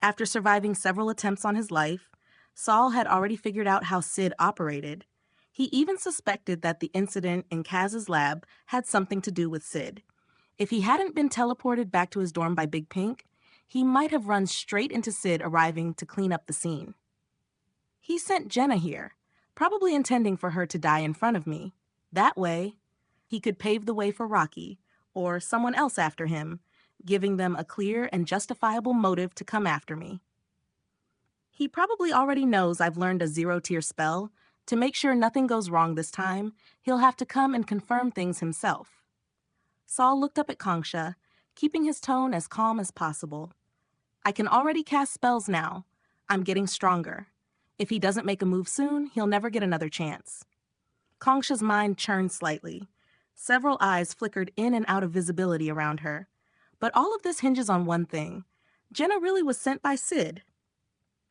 After surviving several attempts on his life, Saul had already figured out how Sid operated. He even suspected that the incident in Kaz's lab had something to do with Sid. If he hadn't been teleported back to his dorm by Big Pink, he might have run straight into Sid arriving to clean up the scene. He sent Jenna here, probably intending for her to die in front of me. That way, he could pave the way for Rocky, or someone else after him, giving them a clear and justifiable motive to come after me. He probably already knows I've learned a zero-tier spell. To make sure nothing goes wrong this time, he'll have to come and confirm things himself. Saul looked up at Kongsha, keeping his tone as calm as possible. I can already cast spells now. I'm getting stronger. If he doesn't make a move soon, he'll never get another chance. Kongsha's mind churned slightly. Several eyes flickered in and out of visibility around her. But all of this hinges on one thing. Jenna really was sent by Sid.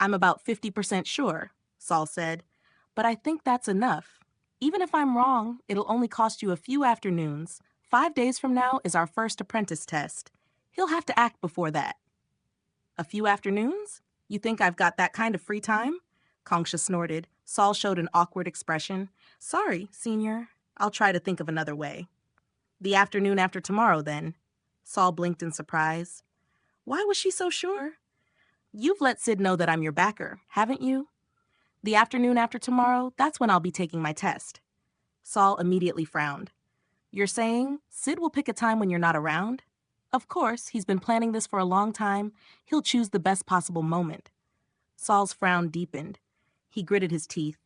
I'm about 50% sure, Saul said, but I think that's enough. Even if I'm wrong, it'll only cost you a few afternoons. 5 days from now is our first apprentice test. He'll have to act before that. A few afternoons? You think I've got that kind of free time? Kongsha snorted. Saul showed an awkward expression. Sorry, Senior. I'll try to think of another way. The afternoon after tomorrow, then. Saul blinked in surprise. Why was she so sure? You've let Sid know that I'm your backer, haven't you? The afternoon after tomorrow, that's when I'll be taking my test. Saul immediately frowned. You're saying Sid will pick a time when you're not around? Of course, he's been planning this for a long time. He'll choose the best possible moment. Saul's frown deepened. He gritted his teeth.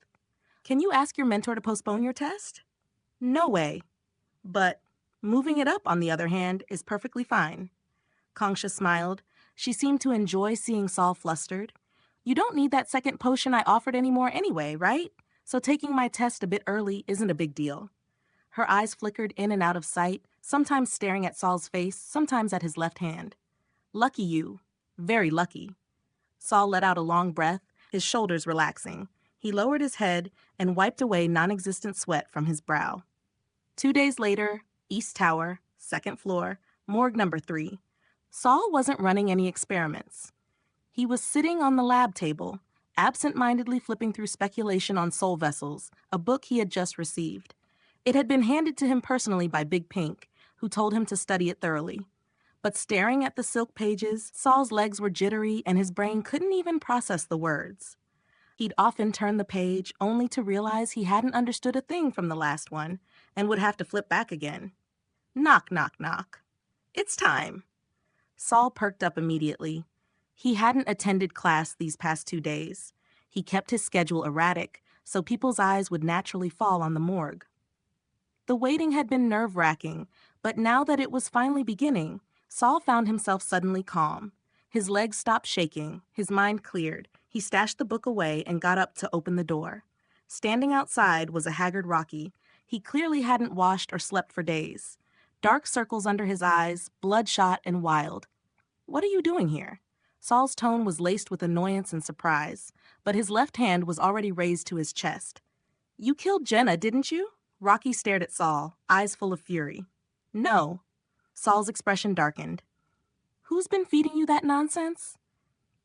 Can you ask your mentor to postpone your test? No way. But moving it up, on the other hand, is perfectly fine. Kongsha smiled. She seemed to enjoy seeing Saul flustered. You don't need that second potion I offered anymore anyway, right? So taking my test a bit early isn't a big deal. Her eyes flickered in and out of sight, sometimes staring at Saul's face, sometimes at his left hand. Lucky you. Very lucky. Saul let out a long breath, his shoulders relaxing. He lowered his head and wiped away non-existent sweat from his brow. 2 days later, East Tower, 2nd floor, morgue number 3. Saul wasn't running any experiments. He was sitting on the lab table, absent-mindedly flipping through Speculation on Soul Vessels, a book he had just received. It had been handed to him personally by Big Pink, who told him to study it thoroughly. But staring at the silk pages, Saul's legs were jittery and his brain couldn't even process the words. He'd often turn the page only to realize he hadn't understood a thing from the last one and would have to flip back again. Knock, knock, knock. It's time. Saul perked up immediately. He hadn't attended class these past 2 days. He kept his schedule erratic, so people's eyes would naturally fall on the morgue. The waiting had been nerve-wracking, but now that it was finally beginning, Saul found himself suddenly calm. His legs stopped shaking, his mind cleared. He stashed the book away and got up to open the door. Standing outside was a haggard Rocky. He clearly hadn't washed or slept for days. Dark circles under his eyes, bloodshot and wild. What are you doing here? Saul's tone was laced with annoyance and surprise, but his left hand was already raised to his chest. You killed Jenna, didn't you? Rocky stared at Saul, eyes full of fury. No. Saul's expression darkened. Who's been feeding you that nonsense?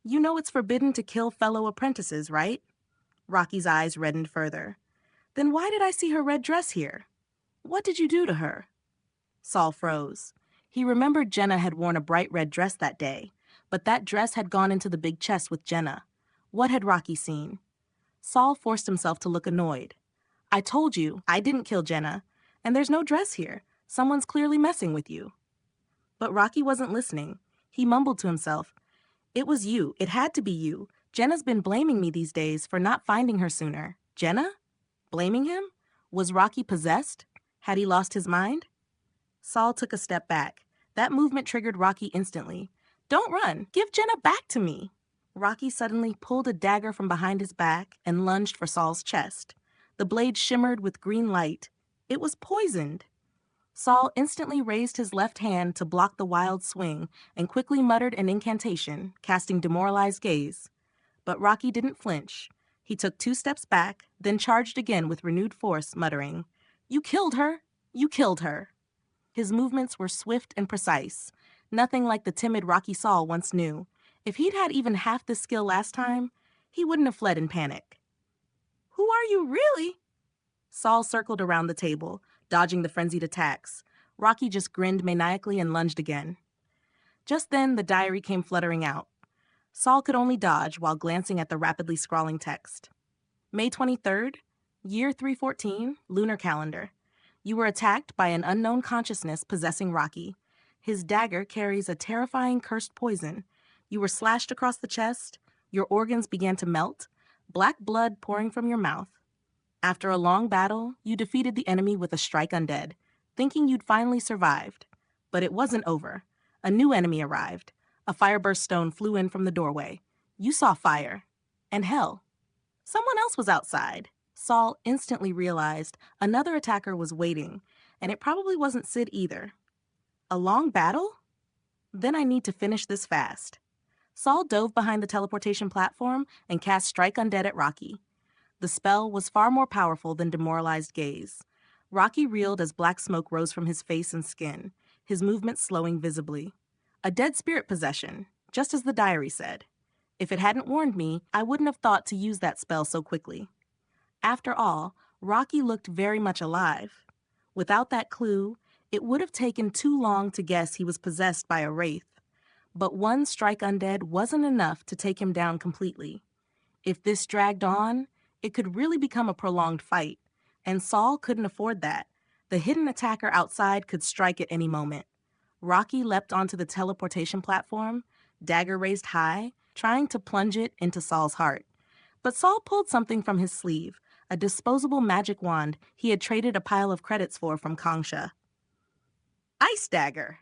You know it's forbidden to kill fellow apprentices, right? Rocky's eyes reddened further. Then why did I see her red dress here? What did you do to her? Saul froze. He remembered Jenna had worn a bright red dress that day, but that dress had gone into the big chest with Jenna. What had Rocky seen? Saul forced himself to look annoyed. I told you, I didn't kill Jenna, and there's no dress here. Someone's clearly messing with you. But Rocky wasn't listening. He mumbled to himself. It was you. It had to be you. Jenna's been blaming me these days for not finding her sooner. Jenna? Blaming him? Was Rocky possessed? Had he lost his mind? Saul took a step back. That movement triggered Rocky instantly. Don't run. Give Jenna back to me. Rocky suddenly pulled a dagger from behind his back and lunged for Saul's chest. The blade shimmered with green light. It was poisoned. Saul instantly raised his left hand to block the wild swing and quickly muttered an incantation, casting demoralized gaze. But Rocky didn't flinch. He took 2 steps back, then charged again with renewed force, muttering, You killed her! You killed her! His movements were swift and precise, nothing like the timid Rocky Saul once knew. If he'd had even half this skill last time, he wouldn't have fled in panic. Who are you really? Saul circled around the table, dodging the frenzied attacks. Rocky just grinned maniacally and lunged again. Just then, the diary came fluttering out. Saul could only dodge while glancing at the rapidly scrawling text. May 23rd, year 314, lunar calendar. You were attacked by an unknown consciousness possessing Rocky. His dagger carries a terrifying cursed poison. You were slashed across the chest. Your organs began to melt, black blood pouring from your mouth. After a long battle, you defeated the enemy with a strike undead, thinking you'd finally survived. But it wasn't over. A new enemy arrived. A fireburst stone flew in from the doorway. You saw fire. And hell. Someone else was outside. Saul instantly realized another attacker was waiting, and it probably wasn't Sid either. A long battle? Then I need to finish this fast. Saul dove behind the teleportation platform and cast Strike Undead at Rocky. The spell was far more powerful than Demoralized Gaze. Rocky reeled as black smoke rose from his face and skin, his movements slowing visibly. A dead spirit possession, just as the diary said. If it hadn't warned me, I wouldn't have thought to use that spell so quickly. After all, Rocky looked very much alive. Without that clue, it would have taken too long to guess he was possessed by a wraith. But one Strike Undead wasn't enough to take him down completely. If this dragged on, it could really become a prolonged fight, and Saul couldn't afford that. The hidden attacker outside could strike at any moment. Rocky leapt onto the teleportation platform, dagger raised high, trying to plunge it into Saul's heart. But Saul pulled something from his sleeve, a disposable magic wand he had traded a pile of credits for from Kongsha. Ice Dagger!